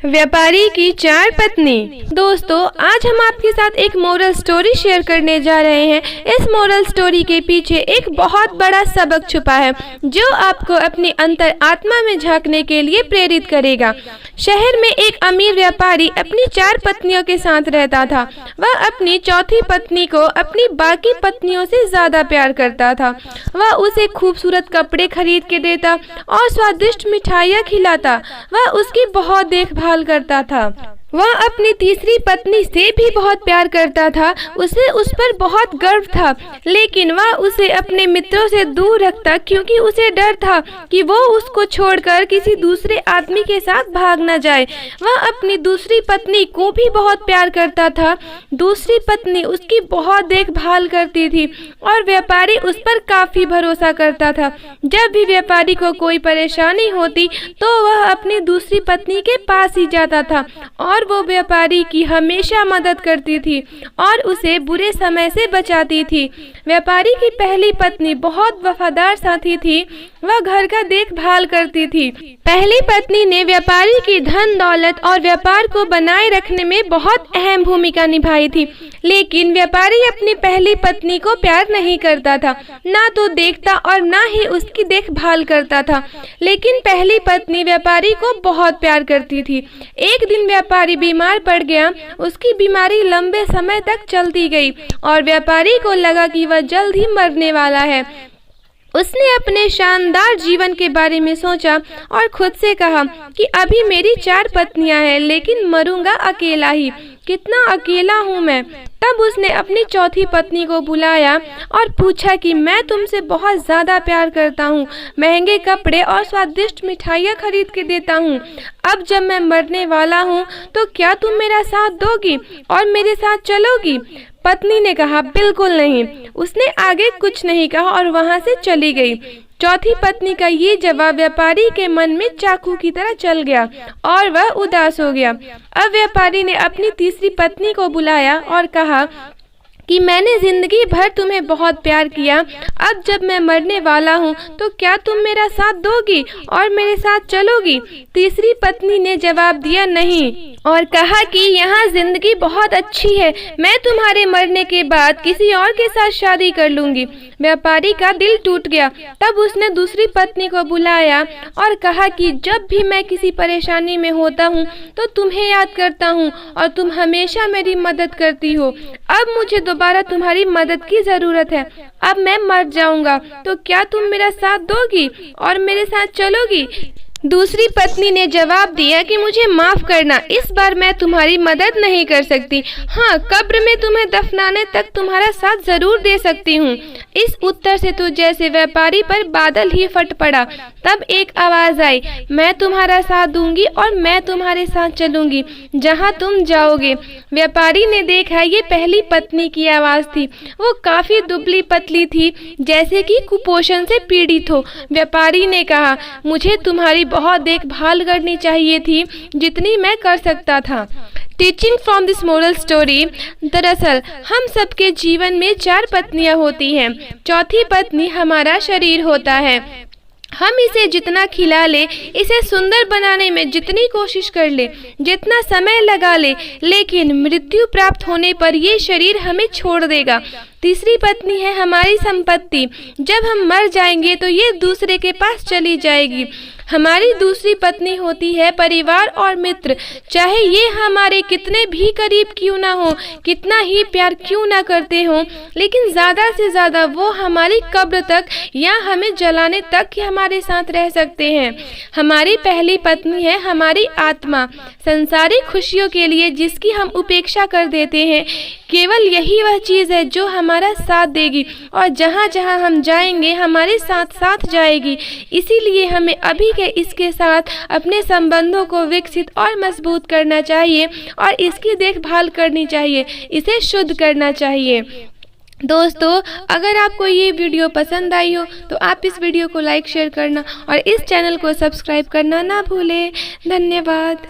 व्यापारी की चार पत्नी। दोस्तों, आज हम आपके साथ एक मोरल स्टोरी शेयर करने जा रहे हैं। इस मोरल स्टोरी के पीछे एक बहुत बड़ा सबक छुपा है जो आपको अपनी अंतर आत्मा में झांकने के लिए प्रेरित करेगा। शहर में एक अमीर व्यापारी अपनी चार पत्नियों के साथ रहता था। वह अपनी चौथी पत्नी को अपनी बाकी पत्नियों से ज्यादा प्यार करता था। वह उसे खूबसूरत कपड़े खरीद के देता और स्वादिष्ट मिठाइयाँ खिलाता। वह उसकी बहुत देखभाल करता था। वह अपनी तीसरी पत्नी से भी बहुत प्यार करता था। उसे उस पर बहुत गर्व था, लेकिन वह उसे अपने मित्रों से दूर रखता क्योंकि उसे डर था कि वो उसको छोड़कर किसी दूसरे आदमी के साथ भाग न जाए। वह अपनी दूसरी पत्नी को भी बहुत प्यार करता था। दूसरी पत्नी उसकी बहुत देखभाल करती थी और व्यापारी उस पर काफी भरोसा करता था। जब भी व्यापारी को कोई परेशानी होती तो वह अपनी दूसरी पत्नी के पास ही जाता था और वो व्यापारी की हमेशा मदद करती थी और उसे बुरे समय से बचाती थी। व्यापारी की पहली पत्नी बहुत वफादार साथी थी। वह घर का देखभाल करती थी। पहली पत्नी ने व्यापारी की धन दौलत और व्यापार को बनाए रखने में बहुत अहम भूमिका निभाई थी, लेकिन व्यापारी अपनी पहली पत्नी को प्यार नहीं करता था, ना तो देखता और ना ही उसकी देखभाल करता था। लेकिन पहली पत्नी व्यापारी को बहुत प्यार करती थी। एक दिन व्यापारी बीमार पड़ गया। उसकी बीमारी लंबे समय तक चलती गई और व्यापारी को लगा कि वह जल्द ही मरने वाला है। उसने अपने शानदार जीवन के बारे में सोचा और खुद से कहा कि अभी मेरी चार पत्नियां हैं, लेकिन मरूंगा अकेला ही। कितना अकेला हूँ मैं। तब उसने अपनी चौथी पत्नी को बुलाया और पूछा कि मैं तुमसे बहुत ज्यादा प्यार करता हूँ, महंगे कपड़े और स्वादिष्ट मिठाइयाँ खरीद के देता हूँ। अब जब मैं मरने वाला हूँ तो क्या तुम मेरा साथ दोगी और मेरे साथ चलोगी? पत्नी ने कहा, बिल्कुल नहीं। उसने आगे कुछ नहीं कहा और वहाँ से चली गई। चौथी पत्नी का ये जवाब व्यापारी के मन में चाकू की तरह चल गया और वह उदास हो गया। अब व्यापारी ने अपनी तीसरी पत्नी को बुलाया और कहा कि मैंने जिंदगी भर तुम्हें बहुत प्यार किया। अब जब मैं मरने वाला हूँ तो क्या तुम मेरा साथ दोगी और मेरे साथ चलोगी? तीसरी पत्नी ने जवाब दिया, नहीं, और कहा कि यहाँ जिंदगी बहुत अच्छी है। मैं तुम्हारे मरने के बाद किसी और के साथ शादी कर लूंगी। व्यापारी का दिल टूट गया। तब उसने दूसरी पत्नी को बुलाया और कहा कि जब भी मैं किसी परेशानी में होता हूँ तो तुम्हें याद करता हूँ और तुम हमेशा मेरी मदद करती हो। अब मुझे दोबारा तुम्हारी मदद की जरूरत है। अब मैं मर जाऊंगा तो क्या तुम मेरा साथ दोगी और मेरे साथ चलोगी? दूसरी पत्नी ने जवाब दिया कि मुझे माफ करना, इस बार मैं तुम्हारी मदद नहीं कर सकती। हाँ, कब्र में तुम्हें दफनाने तक तुम्हारा साथ जरूर दे सकती हूँ। इस उत्तर से तो जैसे व्यापारी पर बादल ही फट पड़ा। तब एक आवाज आई, मैं तुम्हारा साथ दूंगी और मैं तुम्हारे साथ चलूंगी जहाँ तुम जाओगे। व्यापारी ने देखा ये पहली पत्नी की आवाज थी। वो काफी दुबली पतली थी, जैसे कि कुपोषण से पीड़ित हो। व्यापारी ने कहा, मुझे तुम्हारी बहुत देखभाल करनी चाहिए थी जितनी मैं कर सकता था। Teaching from this moral story, दरअसल हम सबके जीवन में चार पत्नियां होती हैं। चौथी पत्नी हमारा शरीर होता है। हम इसे जितना खिला ले, इसे सुंदर बनाने में जितनी कोशिश कर ले, जितना समय लगा ले, लेकिन मृत्यु प्राप्त होने पर ये शरीर हमें छोड़ देगा। तीसरी पत्नी है हमारी संपत्ति। जब हम मर जाएंगे तो ये दूसरे के पास चली जाएगी। हमारी दूसरी पत्नी होती है परिवार और मित्र। चाहे ये हमारे कितने भी करीब क्यों ना हो, कितना ही प्यार क्यों ना करते हो, लेकिन ज्यादा से ज्यादा वो हमारी कब्र तक या हमें जलाने तक ही हमारे साथ रह सकते हैं। हमारी पहली पत्नी है हमारी आत्मा। संसारिक खुशियों के लिए जिसकी हम उपेक्षा कर देते हैं, केवल यही वह चीज है जो हमारा साथ देगी और जहाँ जहाँ हम जाएंगे हमारे साथ साथ जाएगी। इसीलिए हमें अभी के इसके साथ अपने संबंधों को विकसित और मजबूत करना चाहिए और इसकी देखभाल करनी चाहिए, इसे शुद्ध करना चाहिए। दोस्तों, अगर आपको ये वीडियो पसंद आई हो तो आप इस वीडियो को लाइक शेयर करना और इस चैनल को सब्सक्राइब करना ना भूलें। धन्यवाद।